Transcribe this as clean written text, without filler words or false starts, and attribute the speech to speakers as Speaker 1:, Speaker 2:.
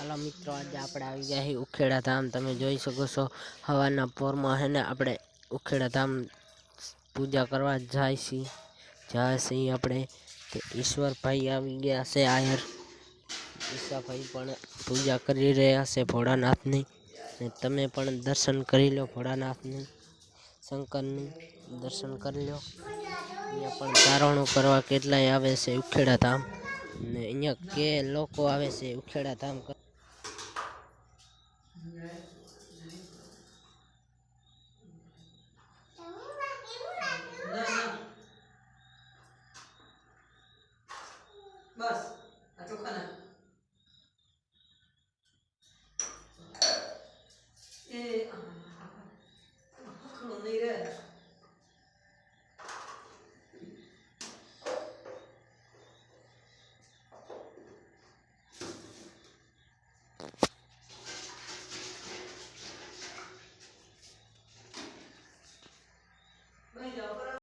Speaker 1: હાલો મિત્રો, આજે આપણે આવી ગયા છીએ ઉખેડા ધામ। તમે જોઈ શકો છો હવારના પોરમાં હે ને આપણે ઉખેડા ધામ પૂજા કરવા જાય છીએ આપણે। તો ઈશ્વરભાઈ આવી ગયા છે આયર, ઈશાભાઈ પણ પૂજા કરી રહ્યા છે ભોળાનાથની। ને તમે પણ દર્શન કરી લો ભોળાનાથની, શંકરની દર્શન કરી લો। અહીંયા પણ ચારણું કરવા કેટલાય આવે છે ઉખેડા ધામ, ને અહીંયા કે લોકો આવે છે ઉખેડા ધામ।
Speaker 2: બસ આ ચોખાના એ નહીં રે